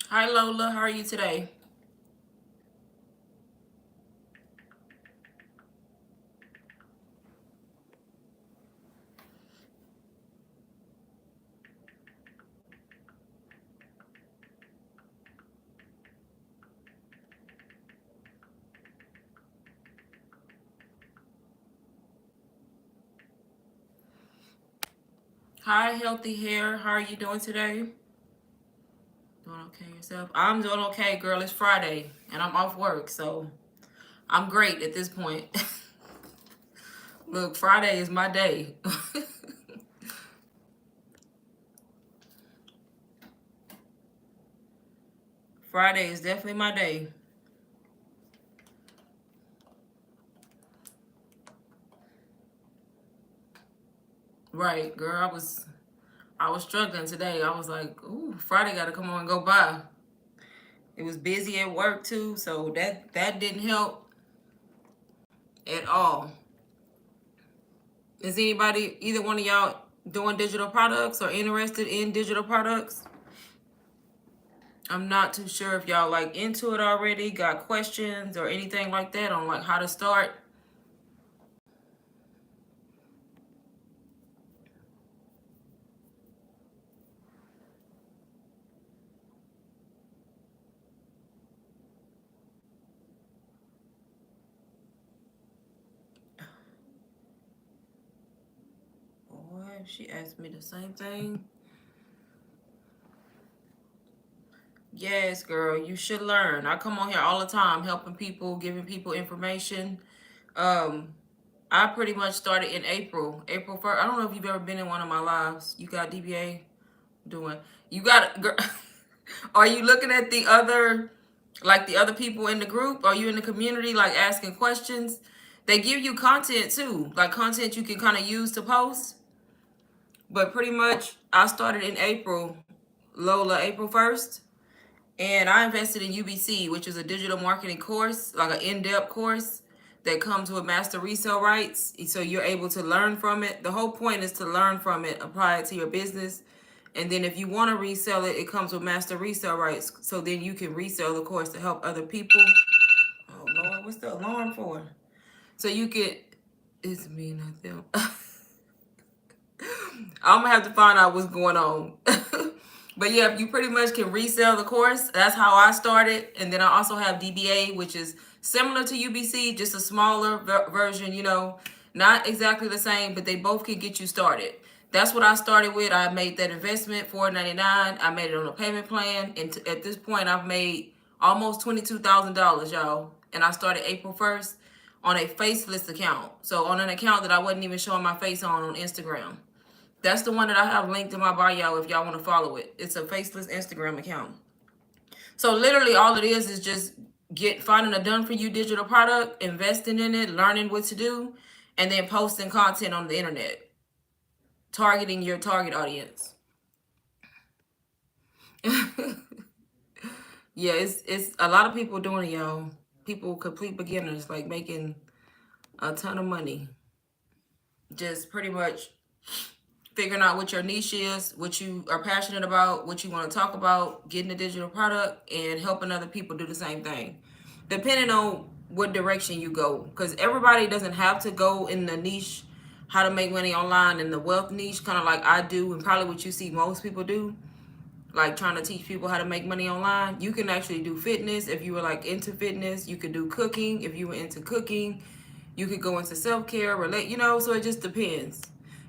Hi Lola, how are you today? Hi Healthy Hair, how are you doing today? Doing okay yourself? I'm doing okay, girl. It's Friday and I'm off work, so I'm great at this point. Look, Friday is my day. Friday is definitely my day. Right, girl. I was struggling today. I was like, ooh, Friday gotta come on and go by. It was busy at work too, so that didn't help at all. Is anybody, either one of y'all, doing digital products or interested in digital products? I'm not too sure if y'all like into it already, got questions or anything like that on like how to start. Boy, she asked me the same thing. Yes, girl, you should learn. I come on here all the time helping people, giving people information. Um, I pretty much started in April 1st. I don't know if you've ever been in one of my lives. You got DBA doing. You got girl. Are you looking at the other, like the other people in the group? Are you in the community, like asking questions? They give you content too, like content you can kind of use to post. But pretty much, I started in April, Lola, April 1st. And I invested in UBC, which is a digital marketing course, like an in-depth course that comes with master resale rights. So you're able to learn from it. The whole point is to learn from it, apply it to your business. And then if you want to resell it, it comes with master resale rights. So then you can resell the course to help other people. Oh Lord, what's the alarm for? So you could, it's me, not them. I'm gonna have to find out what's going on. But yeah, you pretty much can resell the course. That's how I started. And then I also have DBA, which is similar to UBC, just a smaller version, not exactly the same, but they both can get you started. That's what I started with. I made that investment, $4.99. I made it on a payment plan. And at this point, I've made almost $22,000, y'all. And I started April 1st on a faceless account. So on an account that I wasn't even showing my face on Instagram. That's the one that I have linked in my bio if y'all want to follow it. It's a faceless Instagram account. So literally all it is just finding a done for you digital product, investing in it, learning what to do, and then posting content on the internet, targeting your target audience. Yeah, it's a lot of people doing it, y'all. People, complete beginners, like making a ton of money. Just pretty much figuring out what your niche is, what you are passionate about, what you want to talk about, getting a digital product, and helping other people do the same thing. Depending on what direction you go, because everybody doesn't have to go in the niche, how to make money online, in the wealth niche, kind of like I do, and probably what you see most people do, like trying to teach people how to make money online. You can actually do fitness if you were like into fitness. You could do cooking if you were into cooking. You could go into self-care, so it just depends.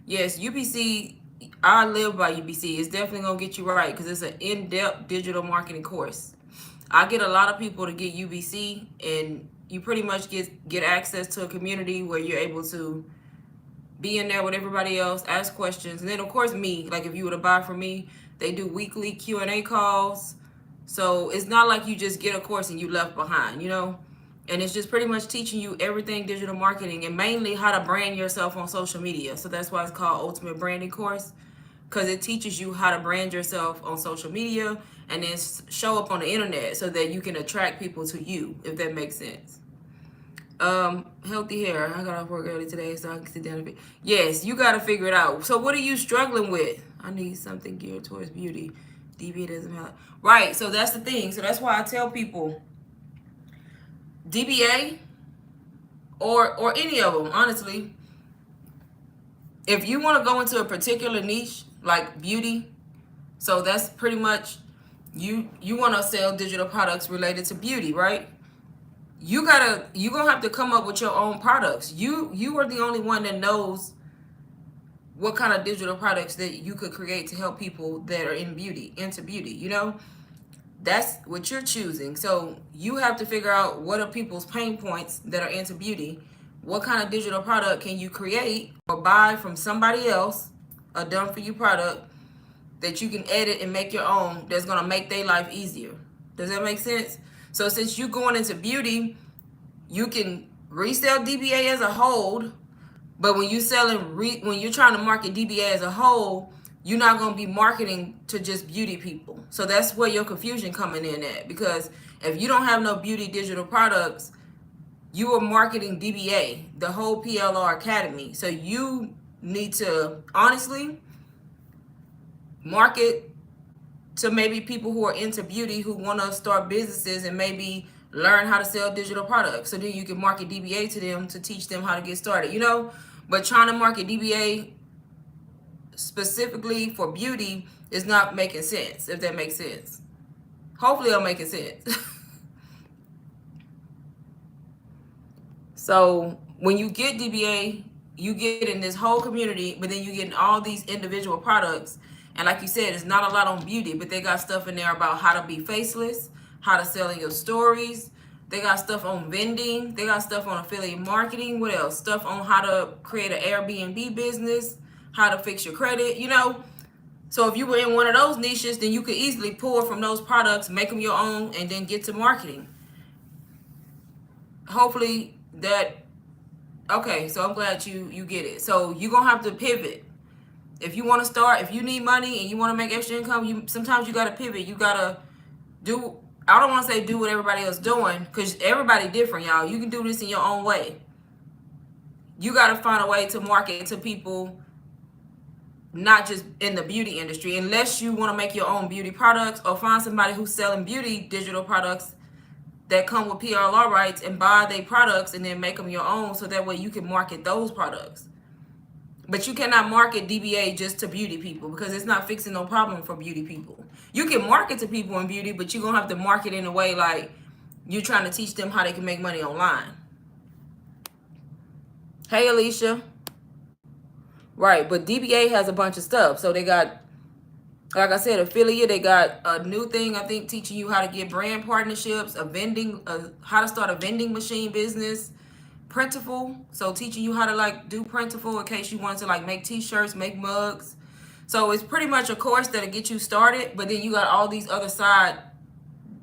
Yes, UBC, I live by UBC. It's definitely gonna get you right because it's an in-depth digital marketing course. I get a lot of people to get UBC, and you pretty much get access to a community where you're able to be in there with everybody else, ask questions, and then of course me. Like if you were to buy from me, they do weekly Q&A calls. So it's not like you just get a course and you left behind. And it's just pretty much teaching you everything digital marketing and mainly how to brand yourself on social media. So that's why it's called Ultimate Branding Course, because it teaches you how to brand yourself on social media and then show up on the internet so that you can attract people to you, if that makes sense. Healthy hair. I got off work early today, so I can sit down a bit. Yes, you got to figure it out. So, what are you struggling with? I need something geared towards beauty. DBA doesn't have right. So that's the thing. So that's why I tell people DBA or any of them, honestly, if you want to go into a particular niche like beauty, so that's pretty much you want to sell digital products related to beauty, right? You gonna have to come up with your own products. You are the only one that knows what kind of digital products that you could create to help people that are into beauty, that's what you're choosing. So you have to figure out what are people's pain points that are into beauty. What kind of digital product can you create or buy from somebody else, a done for you product that you can edit and make your own that's going to make their life easier. Does that make sense? So since you're going into beauty, you can resell DBA as a whole, but when when you're trying to market DBA as a whole, you're not going to be marketing to just beauty people. So that's where your confusion coming in at, because if you don't have no beauty digital products, you are marketing DBA, the whole PLR Academy. So you need to honestly market to maybe people who are into beauty who want to start businesses and maybe learn how to sell digital products. So then you can market DBA to them to teach them how to get started, But trying to market DBA specifically for beauty is not making sense, if that makes sense. Hopefully I'm making sense. So when you get DBA, you get in this whole community, but then you get in all these individual products. And like you said, it's not a lot on beauty, but they got stuff in there about how to be faceless, how to sell in your stories. They got stuff on vending. They got stuff on affiliate marketing. What else? Stuff on how to create an Airbnb business, how to fix your credit, So if you were in one of those niches, then you could easily pull from those products, make them your own, and then get to marketing. Hopefully that, okay, so I'm glad you get it. So you're going to have to pivot. If you want to start, if you need money and you want to make extra income, sometimes you got to pivot. You got to do, I don't want to say do what everybody else doing, because everybody different, y'all. You can do this in your own way. You got to find a way to market to people, not just in the beauty industry, unless you want to make your own beauty products or find somebody who's selling beauty digital products that come with PLR rights and buy their products and then make them your own, so that way you can market those products. But you cannot market DBA just to beauty people, because it's not fixing no problem for beauty people. You can market to people in beauty, but you're going to have to market in a way like you're trying to teach them how they can make money online. Hey, Alicia. Right, but DBA has a bunch of stuff. So they got, like I said, affiliate. They got a new thing, I think, teaching you how to get brand partnerships, how to start a vending machine business. Printful, so teaching you how to do Printful in case you want to make t-shirts, make mugs. So it's pretty much a course that'll get you started, but then you got all these other side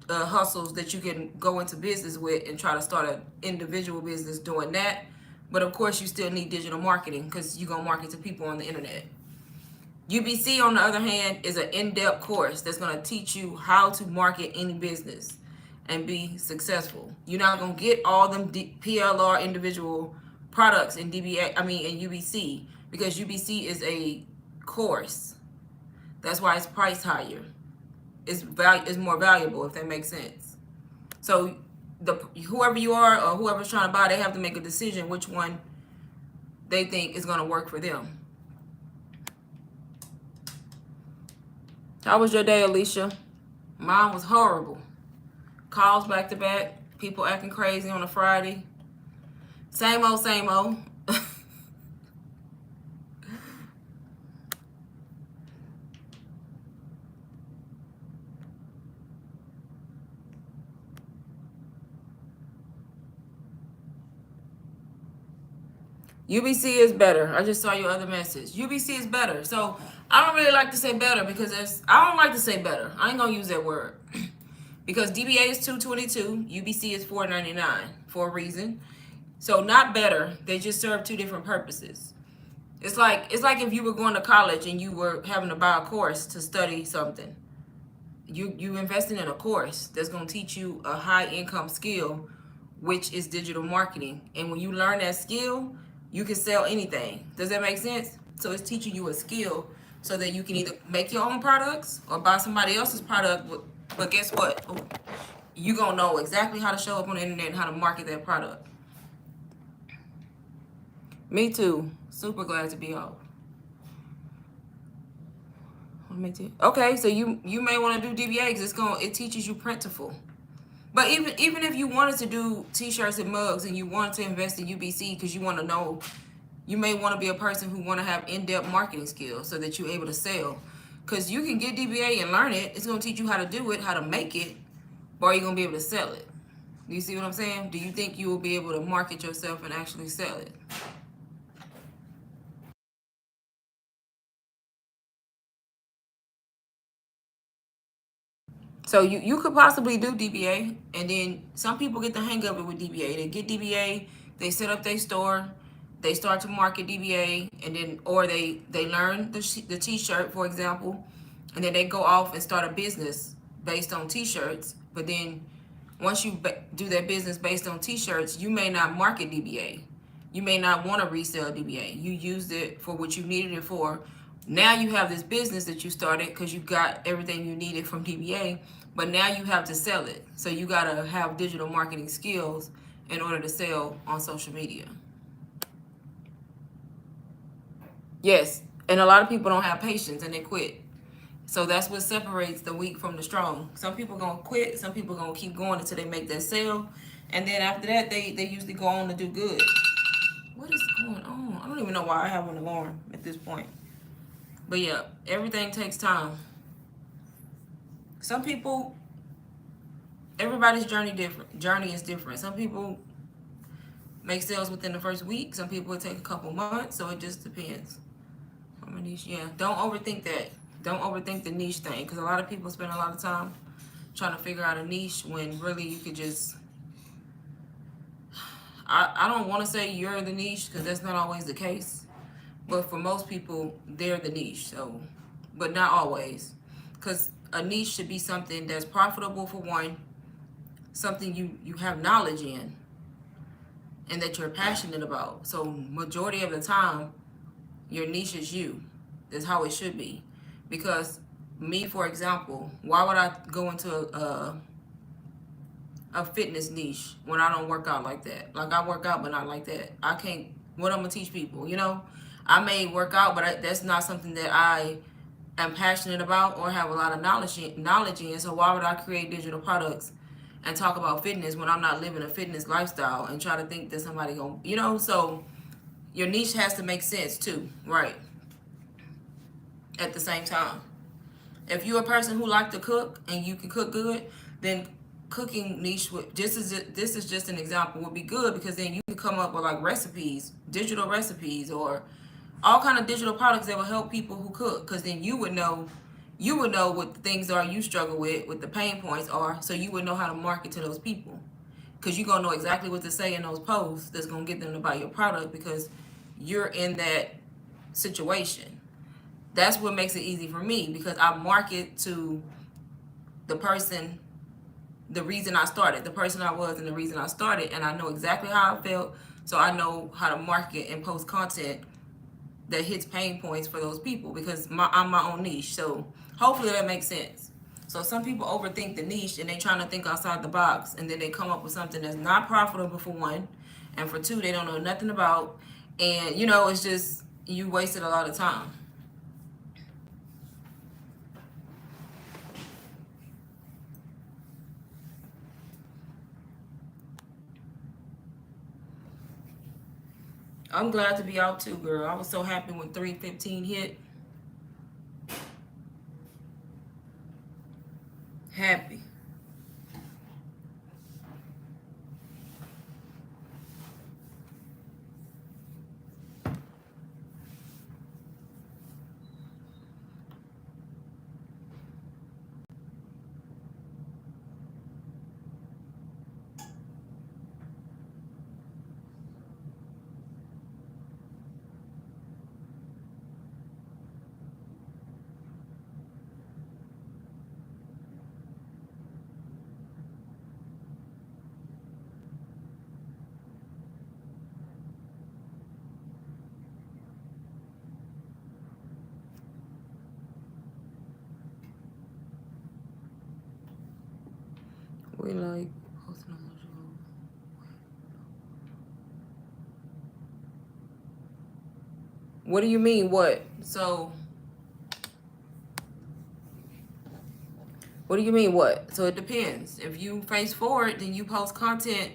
hustles that you can go into business with and try to start an individual business doing that. But of course you still need digital marketing, because you're going to market to people on the internet. UBC, on the other hand, is an in-depth course that's going to teach you how to market any business and be successful. You're not going to get all them PLR individual products in UBC, because UBC is a course. That's why it's priced higher. It's more valuable, if that makes sense. So whoever you are or whoever's trying to buy, they have to make a decision which one they think is going to work for them. How was your day, Alicia? Mine was horrible. Calls back to back. People acting crazy on a Friday. Same old, same old. UBC is better. I just saw your other message. UBC is better. So I don't really like to say better, because I don't like to say better. I ain't gonna use that word. Because DBA is $222, UBC is $499 for a reason. So not better. They just serve two different purposes. It's like if you were going to college and you were having to buy a course to study something. You investing in a course that's gonna teach you a high income skill, which is digital marketing. And when you learn that skill, you can sell anything. Does that make sense? So it's teaching you a skill so that you can either make your own products or buy somebody else's product. But guess what? You gonna know exactly how to show up on the internet and how to market that product. Me too. Super glad to be off. Okay, so you may want to do DBA because it teaches you plentiful. But even if you wanted to do t-shirts and mugs and you wanted to invest in UBC because you want to know, you may want to be a person who want to have in-depth marketing skills so that you're able to sell. Because you can get DBA and learn it. It's going to teach you how to do it, how to make it, or you're going to be able to sell it. Do you see what I'm saying? Do you think you will be able to market yourself and actually sell it? So you could possibly do DBA, and then some people get the hang of it with DBA. They get DBA, they set up their store, they start to market DBA, and then or they learn the t-shirt, for example, and then they go off and start a business based on t-shirts. But then once you do that business based on t-shirts, you may not market DBA. You may not want to resell DBA. You used it for what you needed it for. Now you have this business that you started because you got everything you needed from DBA, but now you have to sell it. So you got to have digital marketing skills in order to sell on social media. Yes, and a lot of people don't have patience and they quit. So that's what separates the weak from the strong. Some people gonna quit, some people gonna keep going until they make that sale, and then after that they usually go on to do good. What is going on? I don't even know why I have an alarm at this point. But yeah, everything takes time. Some people, everybody's journey is different. Some people make sales within the first week. Some people it take a couple months. So it just depends. Yeah, don't overthink that. Don't overthink the niche thing, because a lot of people spend a lot of time trying to figure out a niche when really you could just. I don't want to say you're the niche because that's not always the case, but for most people they're the niche. So, but not always, because a niche should be something that's profitable for one, something you have knowledge in, and that you're passionate about. So majority of the time, your niche is you. That's how it should be. Because me, for example, why would I go into a fitness niche when I don't work out like that? Like I work out, but not like that. I can't. What I'm gonna teach people? You know, I may work out, but that's not something that I am passionate about or have a lot of knowledge in. So why would I create digital products and talk about fitness when I'm not living a fitness lifestyle and try to think that somebody gonna, you know? So your niche has to make sense too, right? At the same time, if you're a person who like to cook and you can cook good, then cooking niche would this is just an example would be good, because then you can come up with like recipes, digital recipes, or all kind of digital products that will help people who cook, because then you would know what the things are you struggle with, what the pain points are, so you would know how to market to those people, because you're gonna know exactly what to say in those posts that's gonna get them to buy your product because you're in that situation. That's what makes it easy for me, because I market to the person, the reason I started, the person I was and the reason I started, and I know exactly how I felt, so I know how to market and post content that hits pain points for those people, because I'm my own niche. So hopefully that makes sense. So some people overthink the niche and they trying to think outside the box, and then they come up with something that's not profitable for one, and for two they don't know nothing about, and you know, it's just you wasted a lot of time. I'm glad to be out too, girl. I was so happy when 315 hit. Happy. What do you mean what? So what do you mean what? So it depends. If you face forward, then you post content.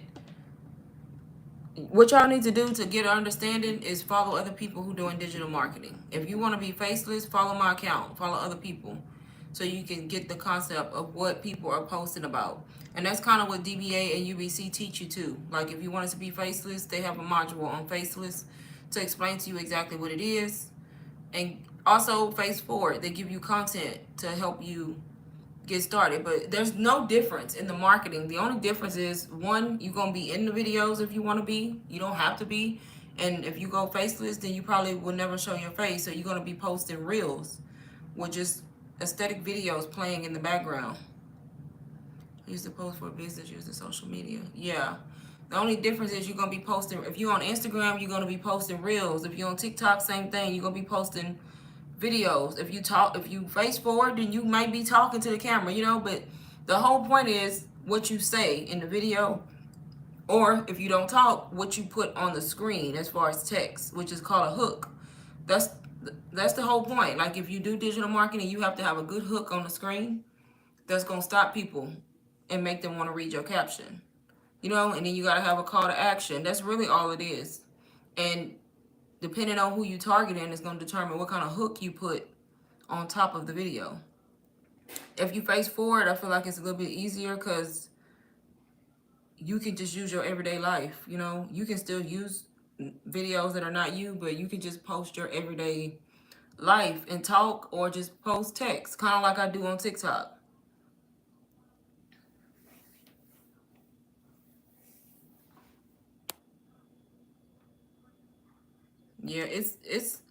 What y'all need to do to get an understanding is follow other people who doing digital marketing. If you want to be faceless, follow my account, follow other people, so you can get the concept of what people are posting about. And that's kind of what DBA and UBC teach you too. Like if you want it to be faceless, they have a module on faceless to explain to you exactly what it is. And also face forward, they give you content to help you get started. But there's no difference in the marketing. The only difference is, one, you're gonna be in the videos if you want to be. You don't have to be. And if you go faceless, then you probably will never show your face. So you're gonna be posting reels with just aesthetic videos playing in the background. I used to post for a business using social media. Yeah. The only difference is you're gonna be posting. If you're on Instagram, you're gonna be posting reels. If you're on TikTok, same thing. You're gonna be posting videos. If you face forward, then you might be talking to the camera, but the whole point is what you say in the video, or if you don't talk, what you put on the screen as far as text, which is called a hook. That's that's the whole point. Like if you do digital marketing, you have to have a good hook on the screen that's gonna stop people and make them want to read your caption. And then you gotta have a call to action. That's really all it is. And depending on who you targeting is gonna determine what kind of hook you put on top of the video. If you face forward, I feel like it's a little bit easier because you can just use your everyday life. You can still use videos that are not you, but you can just post your everyday life and talk, or just post text, kind of like I do on TikTok. Yeah, it's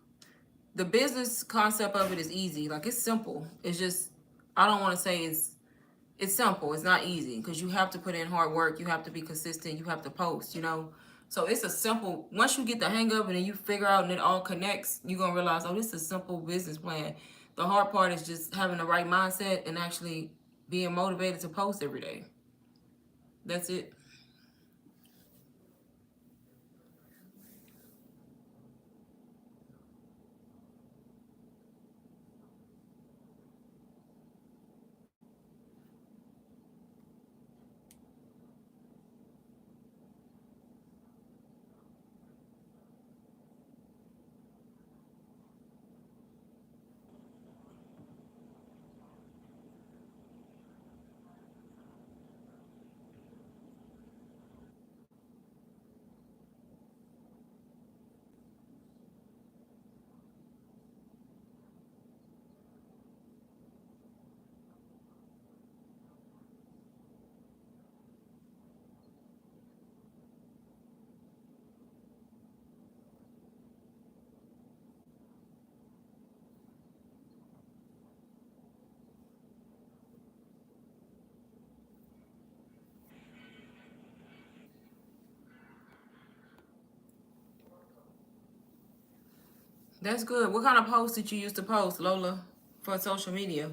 the business concept of it is easy. Like it's simple. It's just, I don't want to say it's simple. It's not easy because you have to put in hard work. You have to be consistent. You have to post. So it's a simple, once you get the hang of it and you figure out and it all connects, you're going to realize, oh, this is a simple business plan. The hard part is just having the right mindset and actually being motivated to post every day. That's it. That's good. What kind of posts did you used to post, Lola, for social media?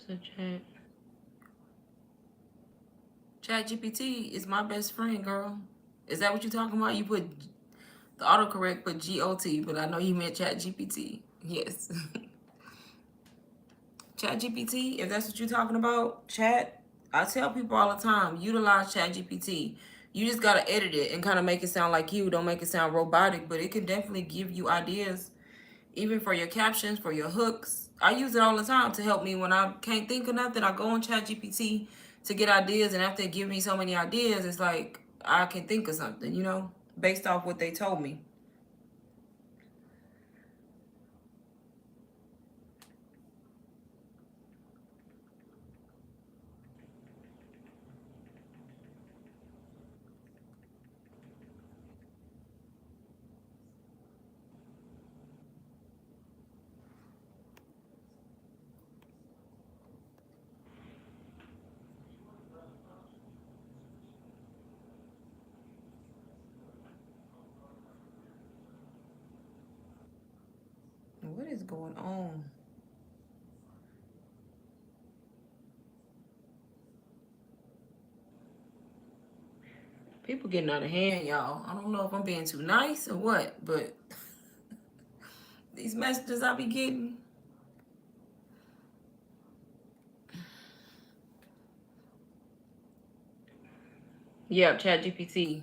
So chat. ChatGPT is my best friend, girl. Is that what you're talking about? You put the autocorrect, but GOT, but I know you meant ChatGPT. Yes. ChatGPT, if that's what you're talking about, chat. I tell people all the time, utilize ChatGPT. You just gotta edit it and kind of make it sound like you. Don't make it sound robotic, but it can definitely give you ideas, even for your captions, for your hooks. I use it all the time to help me when I can't think of nothing. I go on ChatGPT to get ideas, and after it gives me so many ideas, it's like I can think of something, based off what they told me. What is going on? People getting out of hand, y'all. I don't know if I'm being too nice or what, but these messages I be getting. Yeah, ChatGPT.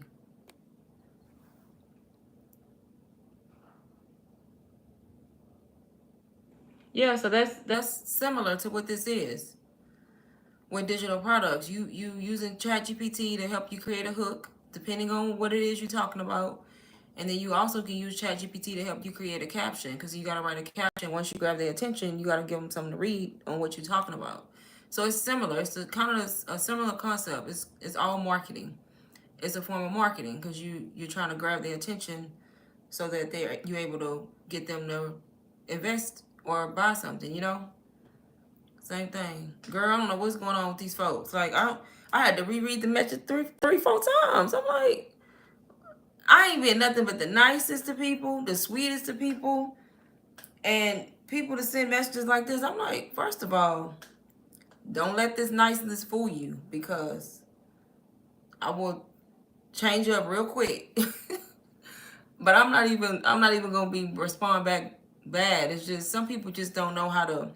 Yeah, so that's similar to what this is with digital products. You using ChatGPT to help you create a hook, depending on what it is you're talking about. And then you also can use ChatGPT to help you create a caption because you got to write a caption. Once you grab their attention, you got to give them something to read on what you're talking about. So it's similar. It's kind of a similar concept. It's all marketing. It's a form of marketing because you're trying to grab their attention so that you're able to get them to invest or buy something. Same thing. Girl, I don't know what's going on with these folks. Like I had to reread the message three, 4 times. I'm like, I ain't been nothing but the nicest to people, the sweetest to people, and people to send messages like this. I'm like, first of all, don't let this niceness fool you because I will change up real quick. But I'm not even gonna be respond back bad. It's just some people just don't know how to.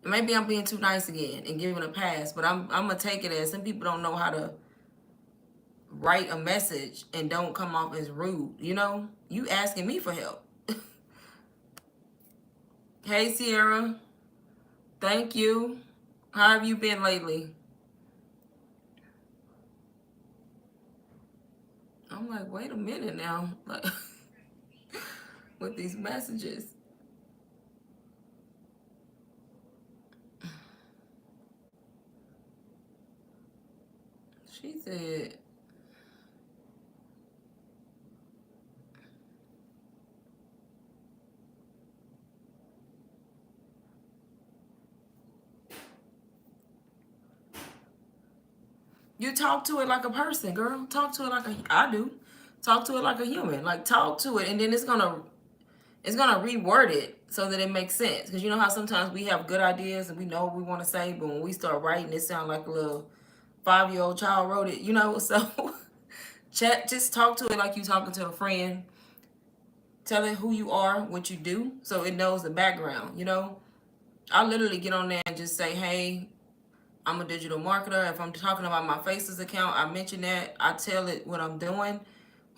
Maybe I'm being too nice again and giving a pass, but I'm gonna take it as some people don't know how to write a message and don't come off as rude. You asking me for help. Hey Sierra, thank you. How have you been lately? I'm like, wait a minute now, like with these messages. She said, you talk to it like a person, girl. Talk to it like I do. Talk to it like a human. Like talk to it, and then it's gonna reword it so that it makes sense. Because you know how sometimes we have good ideas and we know what we want to say, but when we start writing, it sounds like a little 5-year-old child wrote it. So chat, just talk to it like you talking to a friend. Tell it who you are, what you do, so it knows the background. I literally get on there and just say, hey, I'm a digital marketer. If I'm talking about my Faces account, I mention that. I tell it what I'm doing,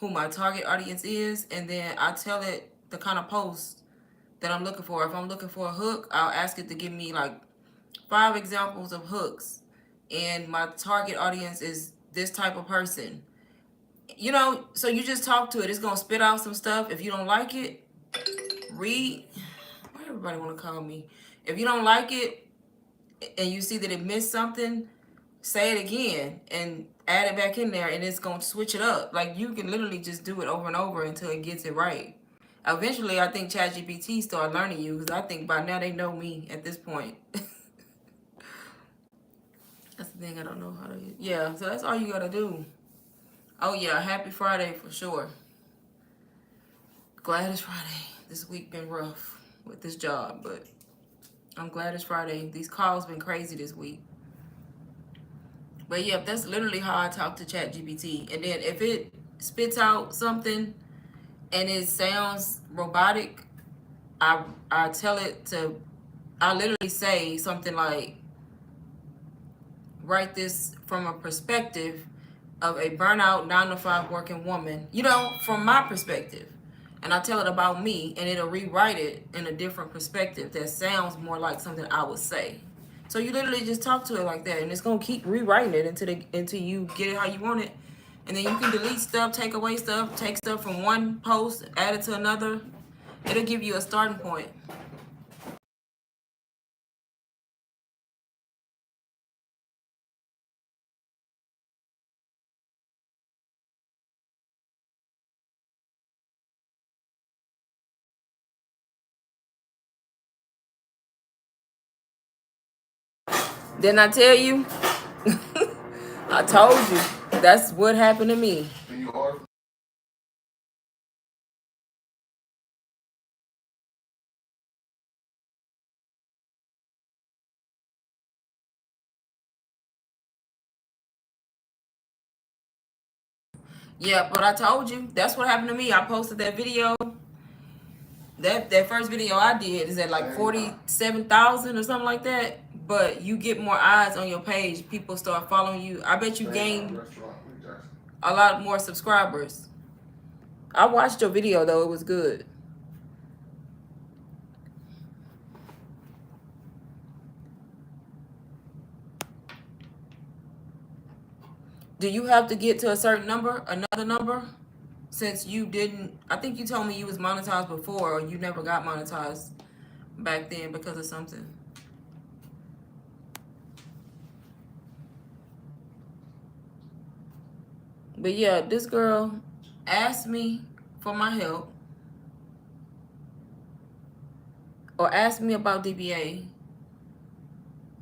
who my target audience is, and then I tell it the kind of posts that I'm looking for. If I'm looking for a hook, I'll ask it to give me like 5 examples of hooks. And my target audience is this type of person. So you just talk to it. It's going to spit out some stuff. If you don't like it, read. Why everybody want to call me? If you don't like it and you see that it missed something, say it again and add it back in there, and it's going to switch it up. Like you can literally just do it over and over until it gets it right. Eventually, I think ChatGPT start learning you because I think by now they know me at this point. That's the thing I don't know how to use. Yeah, so that's all you gotta do. Oh yeah, happy Friday for sure. Glad it's Friday. This week been rough with this job, but I'm glad it's Friday. These calls been crazy this week. But yeah, that's literally how I talk to ChatGPT. And then if it spits out something and it sounds robotic, I tell it to, I literally say something like, write this from a perspective of a burnout 9 to 5 working woman, you know, from my perspective. And I tell it about me, and it'll rewrite it in a different perspective that sounds more like something I would say. So you literally just talk to it like that, and it's gonna keep rewriting it until you get it how you want it. And then you can delete stuff, take away stuff, take stuff from one post, add it to another. It'll give you a starting point. Didn't I tell you? I told you. That's what happened to me. Yeah, but I told you. That's what happened to me. I posted that video. That first video I did is at like 47,000 or something like that. But you get more eyes on your page. People start following you. I bet you gain a lot more subscribers. I watched your video though. It was good. Do you have to get to a certain number, another number? Since you didn't, I think you told me you was monetized before, or you never got monetized back then because of something. But yeah, this girl asked me for my help, or asked me about DBA.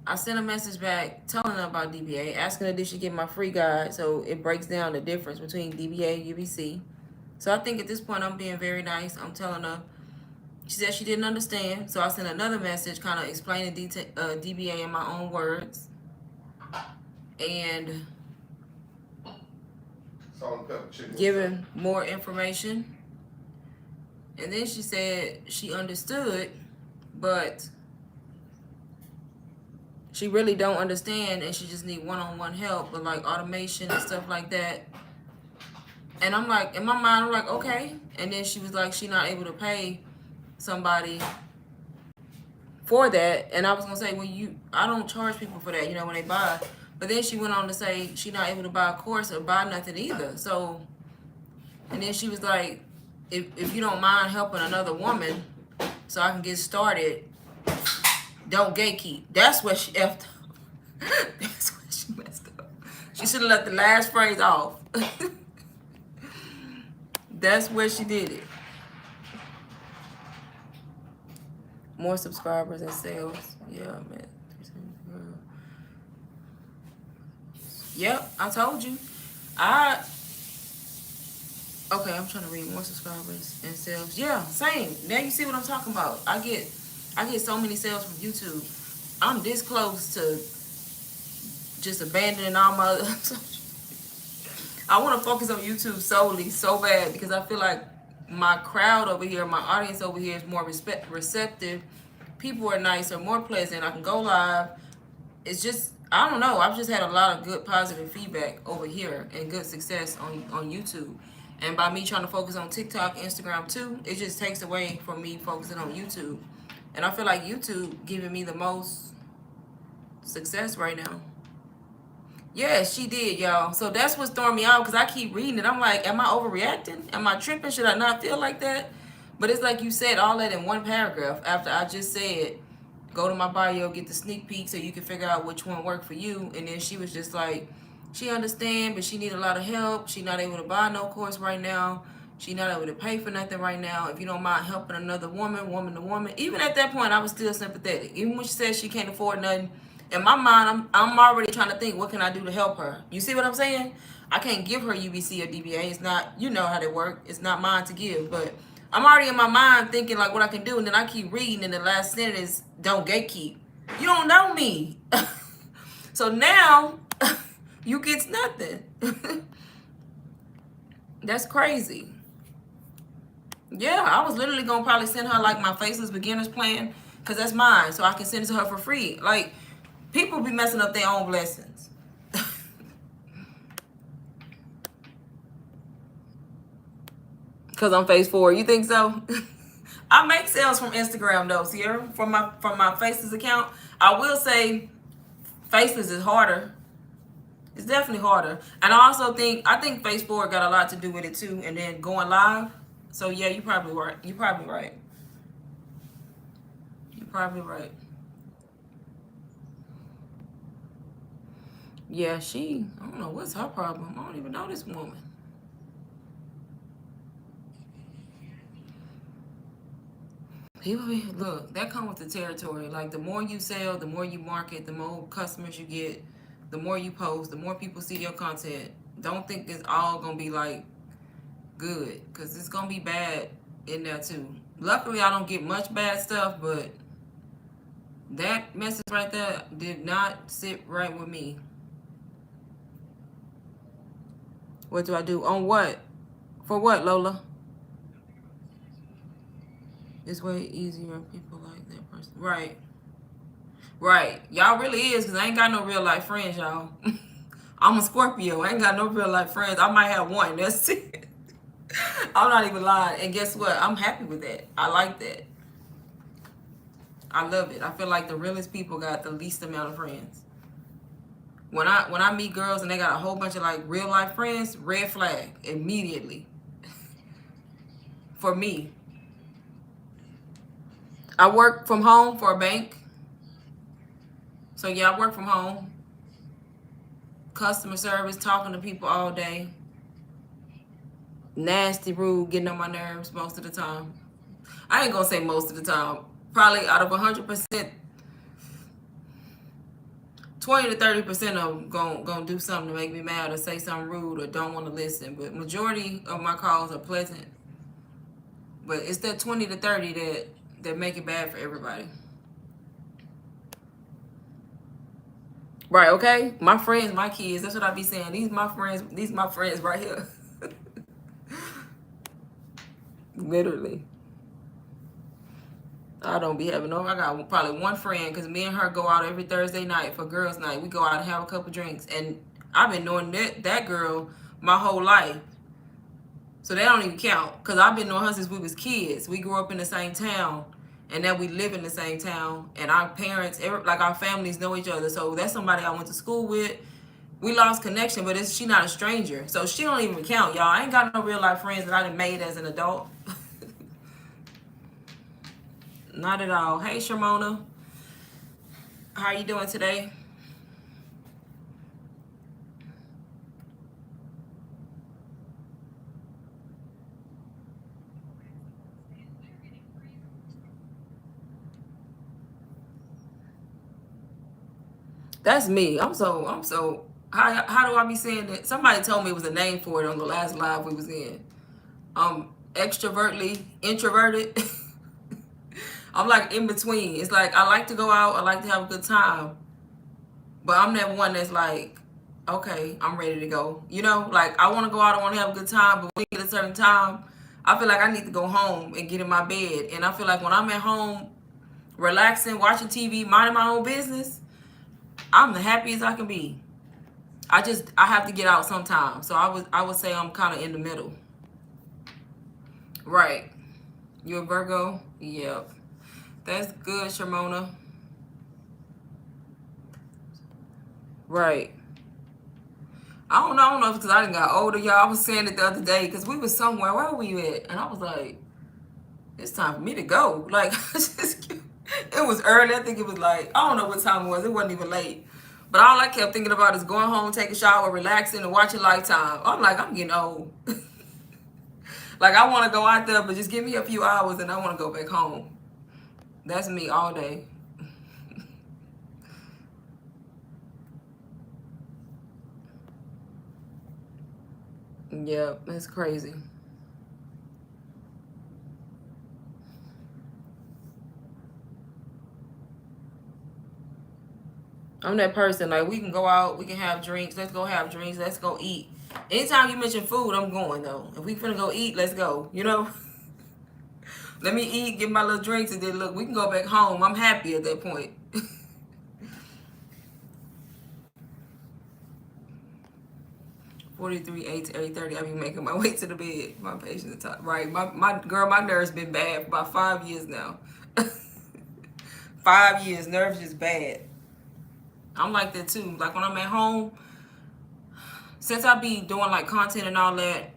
I sent a message back telling her about DBA, asking her did she get my free guide, so it breaks down the difference between DBA and UBC. So I think at this point I'm being very nice. I'm telling her. She said she didn't understand, so I sent another message kind of explaining DBA in my own words. And giving more information. And then she said she understood, but she really don't understand, and she just need one-on-one help with like automation and stuff like that. And I'm like, in my mind, I'm like, okay. And then she was like, she not able to pay somebody for that. And I was gonna say, well, I don't charge people for that, you know, when they buy. But then she went on to say she not able to buy a course or buy nothing either. So, and then she was like, if you don't mind helping another woman so I can get started, don't gatekeep. That's what she effed up. That's what she messed up. She should have left the last phrase off. That's where she did it. More subscribers and sales. Yeah, man. Yep, I told you. Okay, I'm trying to read more subscribers and sales. Yeah, same. Now you see what I'm talking about. I get so many sales from YouTube. I'm this close to just abandoning all my other I want to focus on YouTube solely so bad because I feel like my crowd over here, my audience over here is more receptive. People are nicer, more pleasant. I can go live. It's just, I don't know. I've just had a lot of good positive feedback over here and good success on YouTube. And by me trying to focus on TikTok, Instagram too, it just takes away from me focusing on YouTube. And I feel like YouTube giving me the most success right now. Yeah, she did, y'all. So that's what's throwing me out because I keep reading it. I'm like, am I overreacting? Am I tripping? Should I not feel like that? But it's like you said all that in one paragraph after I just said, go to my bio, get the sneak peek so you can figure out which one worked for you. And then she was just like, she understand, but she need a lot of help. She not able to buy no course right now. She not able to pay for nothing right now. If you don't mind helping another woman to woman. Even at that point, I was still sympathetic. Even when she said she can't afford nothing, in my mind, I'm already trying to think, what can I do to help her? You see what I'm saying? I can't give her UBC or DBA. It's not, you know how they work. It's not mine to give. But I'm already in my mind thinking like what I can do. And then I keep reading and the last sentence is, don't gatekeep. You don't know me. So now You get nothing. That's crazy. Yeah, I was literally gonna probably send her like my Faceless Beginners plan, because that's mine, so I can send it to her for free. Like, people be messing up their own blessings. Because I'm phase 4. You think so? I make sales from Instagram though, Sierra, from my Faceless account. I will say Faceless is harder. It's definitely harder. And I think phase 4 got a lot to do with it too, and then going live. So yeah, you probably right. You probably right. You're probably right. Yeah, I don't know what's her problem. I don't even know this woman. People be, look, that come with the territory. Like, the more you sell, the more you market, the more customers you get, the more you post, the more people see your content. Don't think it's all gonna be like good, because it's gonna be bad in there too. Luckily, I don't get much bad stuff, but that message right there did not sit right with me. What do I do? On what? For what, Lola? It's way easier if people like that person. Right. Right. Y'all really is, because I ain't got no real life friends, y'all. I'm a Scorpio. I ain't got no real life friends. I might have one. That's it. I'm not even lying. And guess what? I'm happy with that. I like that. I love it. I feel like the realest people got the least amount of friends. When I meet girls and they got a whole bunch of like real life friends, red flag immediately. For me, I work from home for a bank. So yeah, I work from home. Customer service, talking to people all day. Nasty, rude, getting on my nerves most of the time. I ain't gonna say most of the time. Probably out of 100%, 20 to 30% of them gonna do something to make me mad or say something rude or don't want to listen. But majority of my calls are pleasant. But it's that 20 to 30 that make it bad for everybody. Right, okay? My friends, my kids, that's what I be saying. These my friends right here. Literally. I don't be having no. I got probably one friend, because me and her go out every Thursday night for girls' night. We go out and have a couple drinks, and I've been knowing that girl my whole life, so they don't even count. Because I've been knowing her since we was kids. We grew up in the same town, and now we live in the same town. And our parents, like our families, know each other. So that's somebody I went to school with. We lost connection, but she not a stranger, so she don't even count, y'all. I ain't got no real life friends that I done made as an adult. Not at all. Hey, Sharmona. How you doing today? That's me. I'm so how do I be saying that? Somebody told me it was a name for it on the last live we was in. Extrovertly introverted. I'm like in between. It's like I like to go out, I like to have a good time. But I'm that one that's like, okay, I'm ready to go. You know, like I want to go out, I want to have a good time, but when we get a certain time, I feel like I need to go home and get in my bed. And I feel like when I'm at home, relaxing, watching TV, minding my own business, I'm the happiest I can be. I have to get out sometime. So I would say I'm kind of in the middle. Right. You a Virgo? Yep. That's good, Sharmona. Right. I don't know if it's because I done got older, y'all. I was saying it the other day because we was somewhere. Where were you at? And I was like, it's time for me to go. Like, it was early. I think it was like, I don't know what time it was. It wasn't even late. But all I kept thinking about is going home, take a shower, relaxing, and watching Lifetime. I'm like, I'm getting old. Like, I want to go out there, but just give me a few hours and I want to go back home. That's me all day. Yeah, that's crazy. I'm that person. Like, we can go out, we can have drinks. Let's go have drinks. Let's go eat. Anytime you mention food, I'm going though. If we finna go eat, let's go. You know, let me eat, get my little drinks, and then look, we can go back home. I'm happy at that point. 43, 8 to 8:30. I be making my way to the bed. My patient's top. Right. My girl, my nerves been bad for about 5 years now. 5 years, nerves just bad. I'm like that too. Like when I'm at home, since I be doing like content and all that,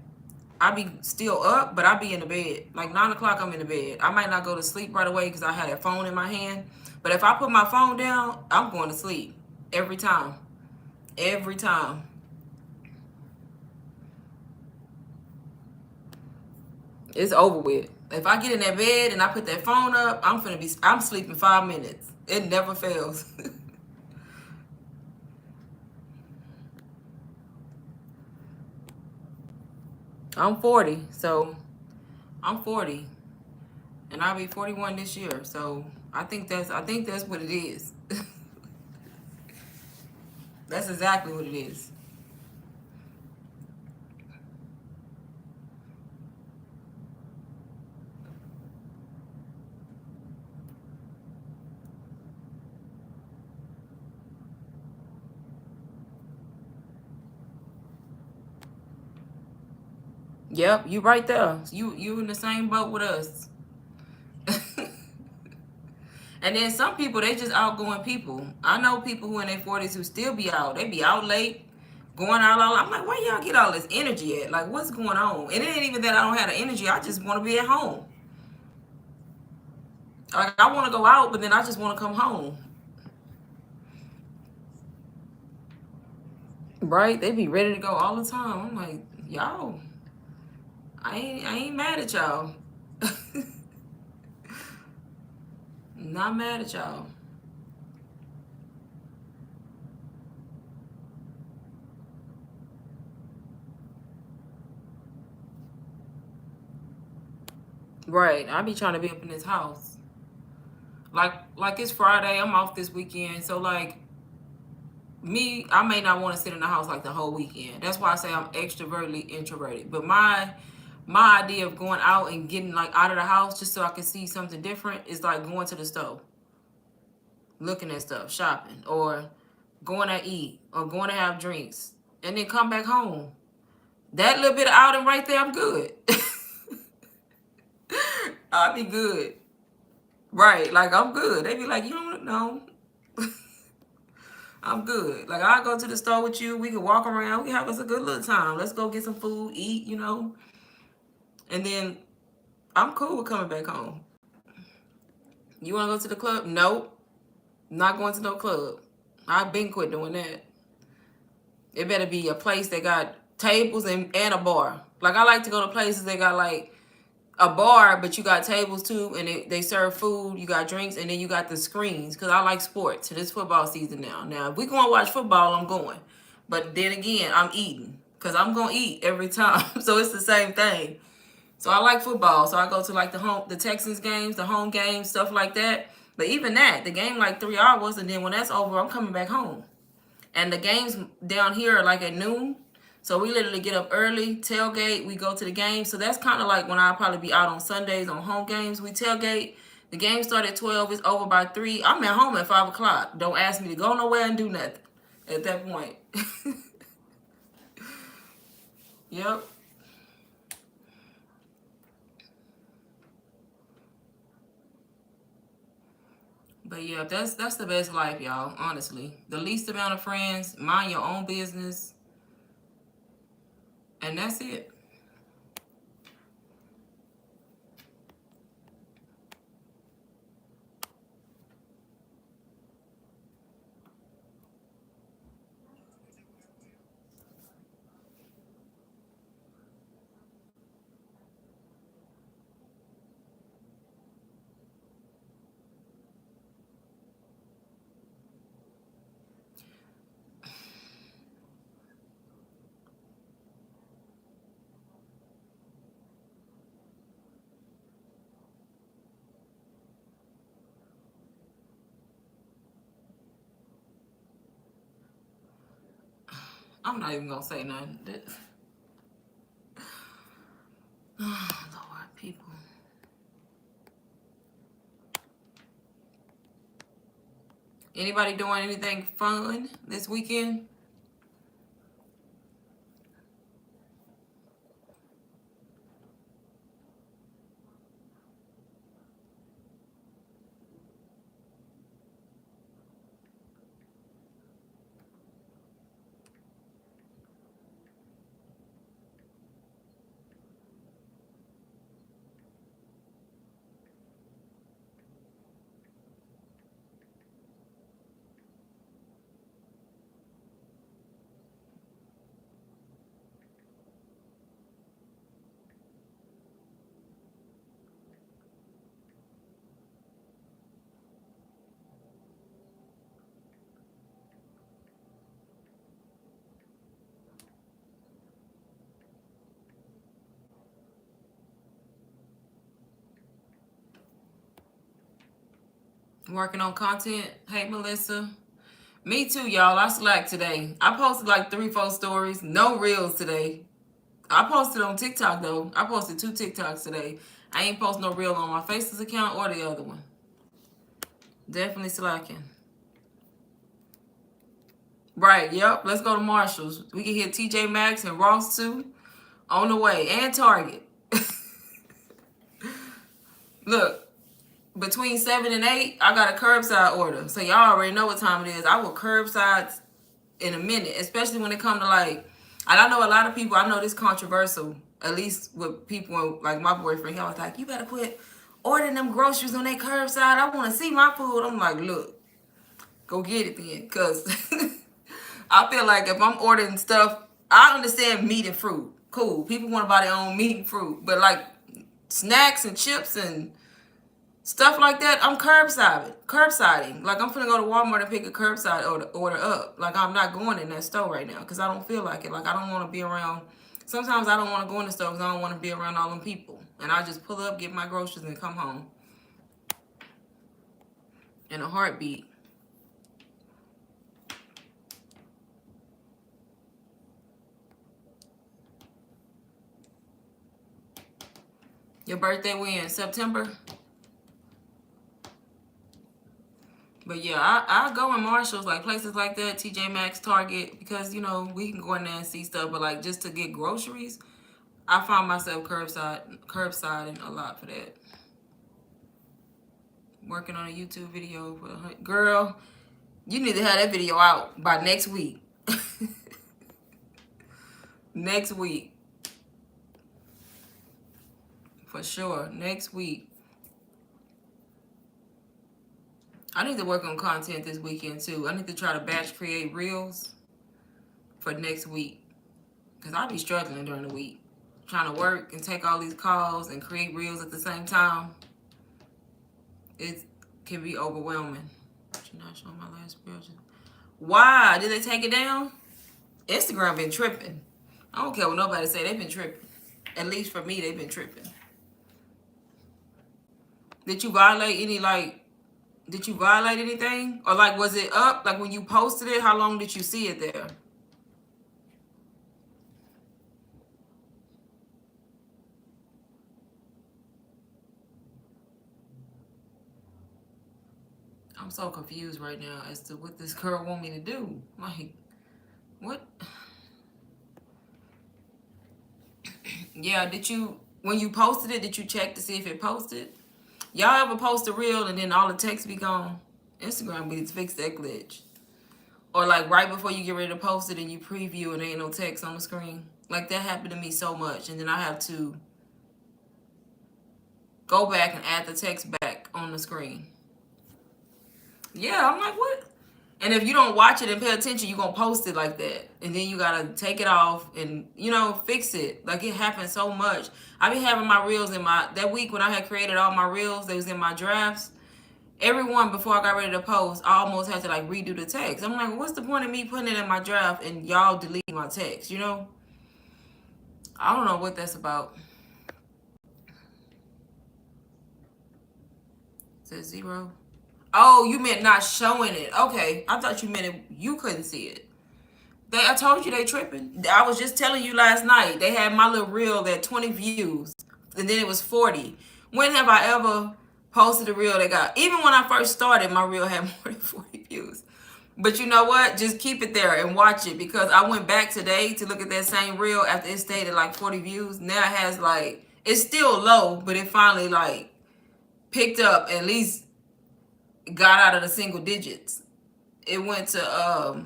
I be still up, but I be in the bed. Like 9 o'clock, I'm in the bed. I might not go to sleep right away because I had a phone in my hand. But if I put my phone down, I'm going to sleep every time. Every time. It's over with. If I get in that bed and I put that phone up, I'm sleeping 5 minutes. It never fails. I'm 40, so I'm 40, and I'll be 41 this year. So I think that's what it is. That's exactly what it is. Yep, you right there. You in the same boat with us. And then some people, they just outgoing people. I know people who in their 40s who still be out. They be out late, going out all. I'm like, where y'all get all this energy at? Like, what's going on? And it ain't even that I don't have the energy. I just want to be at home. Like, I want to go out, but then I just want to come home. Right? They be ready to go all the time. I'm like, y'all, I ain't mad at y'all. Not mad at y'all. Right. I be trying to be up in this house. Like it's Friday. I'm off this weekend. So like me, I may not want to sit in the house like the whole weekend. That's why I say I'm extrovertly introverted. But my idea of going out and getting like out of the house just so I can see something different is like going to the store, looking at stuff, shopping, or going to eat, or going to have drinks, and then come back home. That little bit of outing right there, I'm good. I'll be good. Right, like I'm good. They be like, you don't know. I'm good. Like I'll go to the store with you. We can walk around. We can have us a good little time. Let's go get some food, eat. And then I'm cool with coming back home. You wanna go to the club? Nope. Not going to no club. I've been quit doing that. It better be a place that got tables and a bar. Like I like to go to places that got like a bar, but you got tables too, and they serve food. You got drinks, and then you got the screens. Cause I like sports, and it's football season now. Now, if we going to watch football, I'm going. But then again, I'm eating, cause I'm gonna eat every time. So it's the same thing. So I like football. So I go to like the Texans games, the home games, stuff like that. But even that, the game like 3 hours, and then when that's over, I'm coming back home. And the games down here are like at noon. So we literally get up early, tailgate, we go to the game. So that's kind of like when I'll probably be out on Sundays on home games. We tailgate. The game start at 12. It's over by 3. I'm at home at 5 o'clock. Don't ask me to go nowhere and do nothing at that point. Yep. But yeah, that's the best life, y'all, honestly. The least amount of friends, mind your own business, and that's it. I'm not even gonna say nothing. Oh, Lord, people. Anybody doing anything fun this weekend? Working on content. Hey, Melissa. Me too, y'all. I slacked today. I posted like 3-4 stories. No reels today. I posted on TikTok though. I posted 2 TikToks today. I ain't post no reel on my Faces account or the other one. Definitely slacking. Right, yep. Let's go to Marshalls. We can hit TJ Maxx and Ross too. On the way. And Target. Look, between 7 and 8, I got a curbside order. So y'all already know what time it is. I will curbside in a minute, especially when it comes to like, and I know a lot of people, I know this controversial, at least with people like my boyfriend. He was like, you better quit ordering them groceries on that curbside. I want to see my food. I'm like, look, go get it then. Because I feel like if I'm ordering stuff, I understand meat and fruit. Cool. People want to buy their own meat and fruit. But like snacks and chips and stuff like that, I'm curbsiding. Like I'm finna go to Walmart and pick a curbside order up. Like I'm not going in that store right now because I don't feel like it. Like I don't want to be around. Sometimes I don't want to go in the store because I don't want to be around all them people. And I just pull up, get my groceries, and come home in a heartbeat. Your birthday when? September? But yeah, I go in Marshalls, like places like that, TJ Maxx, Target, because you know we can go in there and see stuff. But like just to get groceries, I find myself curbsiding a lot for that. Working on a YouTube video for girl. You need to have that video out by next week. Next week. For sure. Next week. I need to work on content this weekend too. I need to try to batch create reels for next week. Because I'll be struggling during the week. Trying to work and take all these calls and create reels at the same time. It can be overwhelming. You're not showing my last reel. Why? Did they take it down? Instagram been tripping. I don't care what nobody say. They've been tripping. At least for me, they've been tripping. Did you violate any, like, did you violate anything? Or, like, was it up? Like, when you posted it, how long did you see it there? I'm so confused right now as to what this girl want me to do. Like, what? Yeah, did you, when you posted it, did you check to see if it posted? Y'all ever post a reel and then all the text be gone? Instagram needs to fix that glitch. Or like right before you get ready to post it and you preview and there ain't no text on the screen. Like that happened to me so much. And then I have to go back and add the text back on the screen. Yeah, I'm like, what? And if you don't watch it and pay attention, you're going to post it like that. And then you got to take it off and, you know, fix it. Like, it happens so much. I be having my reels in my, that week when I had created all my reels, they was in my drafts. Every one before I got ready to post, I almost had to, like, redo the text. I'm like, what's the point of me putting it in my draft and y'all deleting my text, you know? I don't know what that's about. It says 0. Oh, you meant not showing it. Okay. I thought you meant you couldn't see it. I told you they tripping. I was just telling you last night. They had my little reel at 20 views, and then it was 40. When have I ever posted a reel that got? Even when I first started, my reel had more than 40 views. But you know what? Just keep it there and watch it, because I went back today to look at that same reel after it stayed at like 40 views. Now it has like, it's still low, but it finally like picked up, at least got out of the single digits. It went to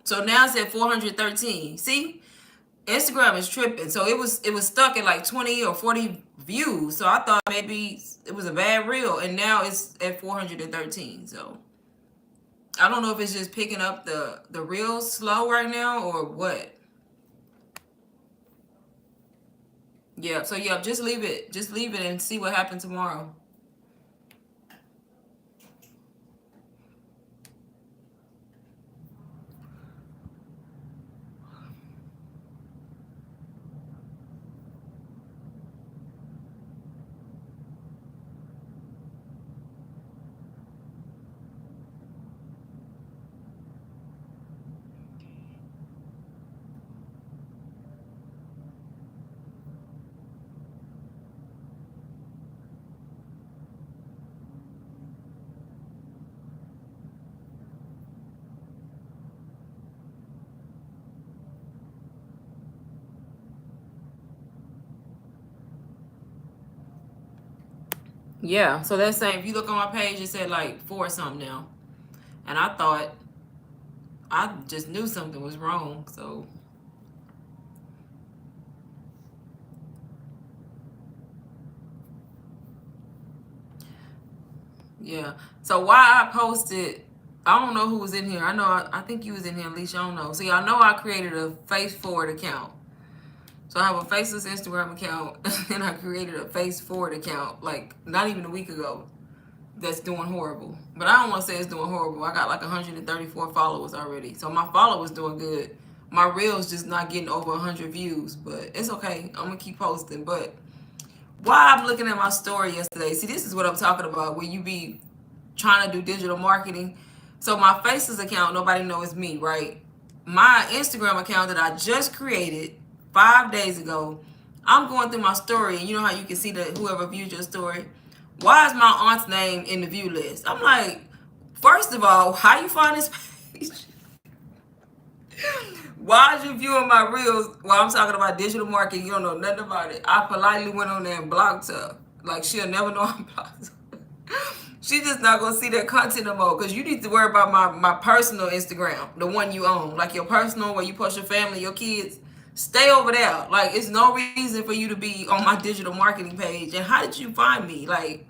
so now it's at 413. See, Instagram is tripping. So it was stuck at like 20 or 40 views. So I thought maybe it was a bad reel, and now it's at 413. So I don't know if it's just picking up the reels slow right now or what. Yeah, so yeah, just leave it. Just leave it and see what happens tomorrow. Yeah, so that's saying if you look on my page, it said like 4 something now. And I thought, I just knew something was wrong. So yeah. So why I posted, I don't know who was in here. I know, I think you was in here, Alicia. I don't know. So y'all know I created a Face Forward account. So I have a Faceless Instagram account, and I created a Face Forward account like not even a week ago. That's doing horrible. But I don't want to say it's doing horrible. I got like 134 followers already. So my followers doing good. My reels just not getting over 100 views, but it's okay. I'm gonna keep posting. But while I'm looking at my story yesterday, see, this is what I'm talking about, where you be trying to do digital marketing. So my Faceless account, nobody knows me, right? My Instagram account that I just created 5 days ago, I'm going through my story, and you know how you can see that whoever viewed your story. Why is my aunt's name in the view list? I'm like, first of all, how you find this page? Why is you viewing my reels while I'm talking about digital marketing? You don't know nothing about it. I politely went on there and blocked her. Like, she'll never know I'm blocked her. She just not gonna see that content no more, because you need to worry about my personal Instagram, the one you own, like your personal, where you post your family, your kids. Stay over there. Like, it's no reason for you to be on my digital marketing page. And how did you find me? Like,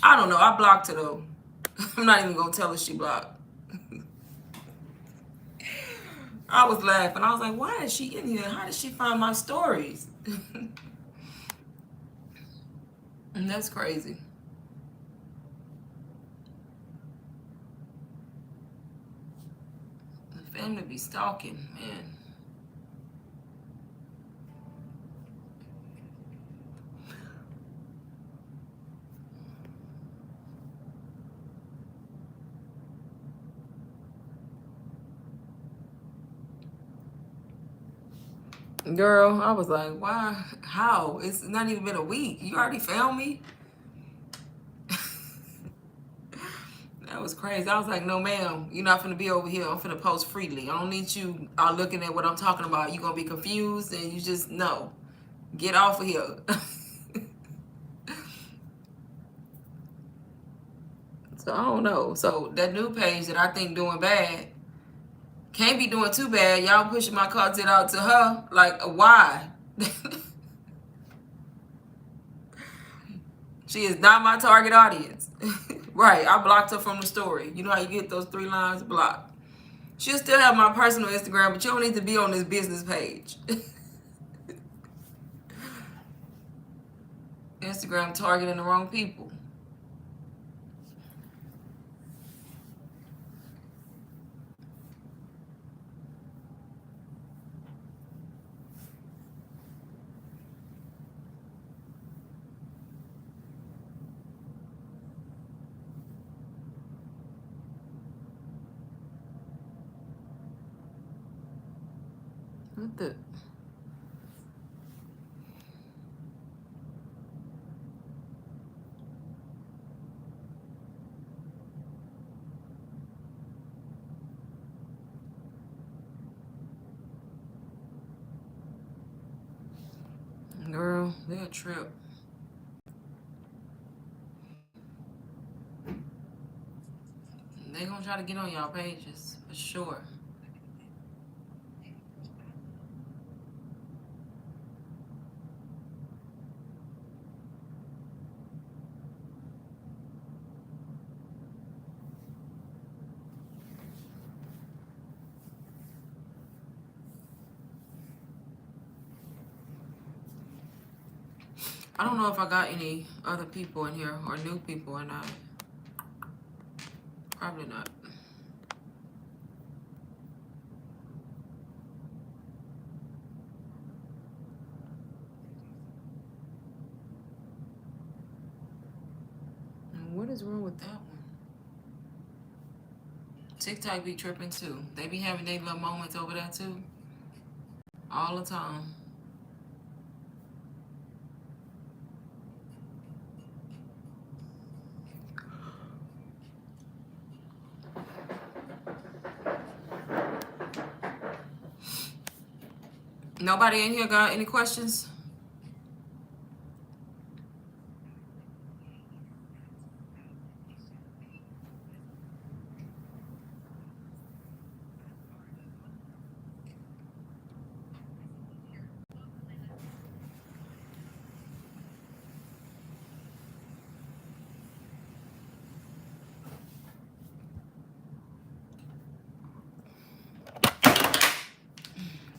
I don't know. I blocked her though. I'm not even gonna tell her she blocked. I was laughing. I was like, why is she in here? How did she find my stories? And that's crazy. The family be stalking, man. Girl, I was like, why? How? It's not even been a week. You already found me? That was crazy. I was like, no, ma'am, you're not finna be over here. I'm finna post freely. I don't need you looking at what I'm talking about. You're gonna be confused, and you just, no. Get off of here. So I don't know. So that new page that I think doing bad can't be doing too bad. Y'all pushing my content out to her. Like, why? She is not my target audience. Right. I blocked her from the story. You know how you get those 3 lines blocked. She'll still have my personal Instagram, but you don't need to be on this business page. Instagram targeting the wrong people. What the? Girl, they're a trip. They gonna try to get on y'all pages for sure. I don't know if I got any other people in here or new people or not. Probably not. What is wrong with that one? TikTok be tripping too. They be having their little moments over there too. All the time. Nobody in here got any questions?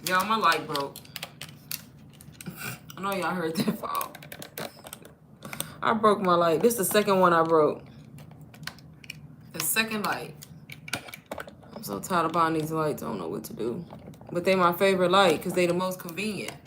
Y'all, my light broke. I know y'all heard that fall. I broke my light. This is the second one I broke. The second light. I'm so tired of buying these lights. I don't know what to do. But they my favorite light because they the most convenient.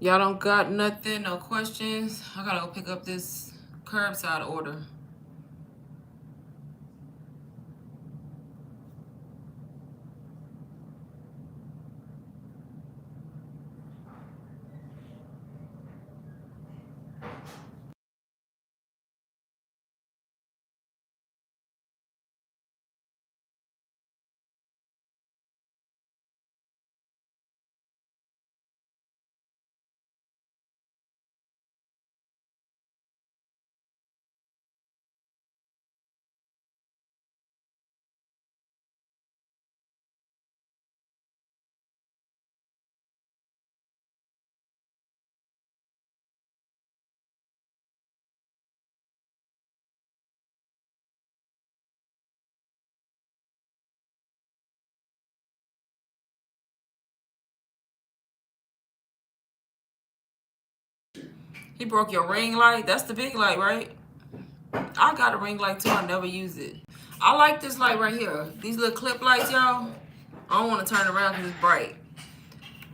Y'all don't got nothing, no questions? I gotta go pick up this curbside order. He broke your ring light? That's the big light, right? I got a ring light too. I never use it. I like this light right here. These little clip lights, y'all. I don't want to turn around because it's bright.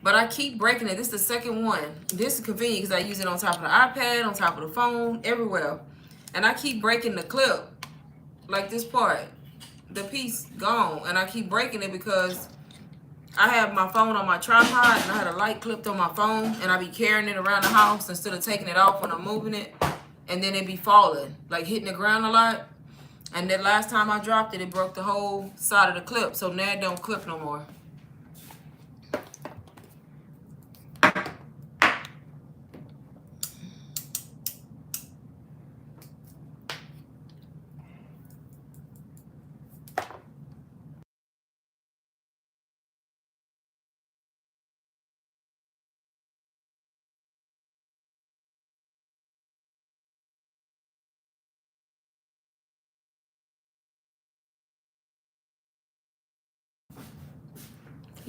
But I keep breaking it. This is the second one. This is convenient because I use it on top of the iPad, on top of the phone, everywhere. And I keep breaking the clip. Like this part. The piece gone. And I keep breaking it because I have my phone on my tripod and I had a light clipped on my phone. And I be carrying it around the house instead of taking it off when I'm moving it. And then it be falling. Like hitting the ground a lot. And then last time I dropped it, it broke the whole side of the clip. So now it don't clip no more.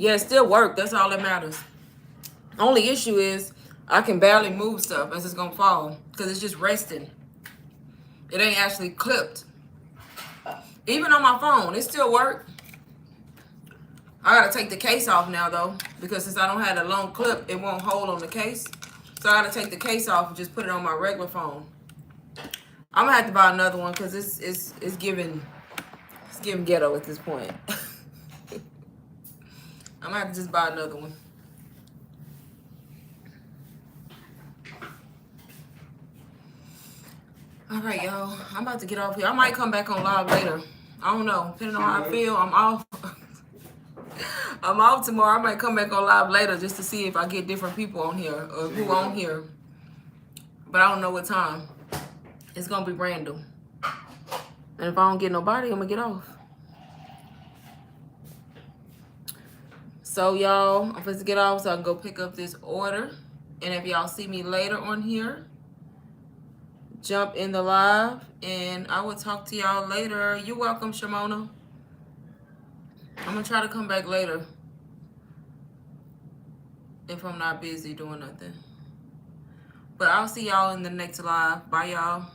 Yeah, it still work. That's all that matters. Only issue is I can barely move stuff as it's gonna fall because it's just resting. It ain't actually clipped. Even on my phone, it still works. I gotta take the case off now though, because since I don't have a long clip, it won't hold on the case. So I gotta take the case off and just put it on my regular phone. I'm gonna have to buy another one because it's giving ghetto at this point. I'm gonna have to just buy another one. All right, y'all. I'm about to get off here. I might come back on live later. I don't know. Depending on how I feel, I'm off. I'm off tomorrow. I might come back on live later just to see if I get different people on here or who on here. But I don't know what time. It's gonna be random. And if I don't get nobody, I'm gonna get off. So y'all, I'm supposed to get off so I can go pick up this order. And if y'all see me later on here, jump in the live and I will talk to y'all later. You're welcome, Shimona. I'm gonna try to come back later if I'm not busy doing nothing. But I'll see y'all in the next live. Bye, y'all.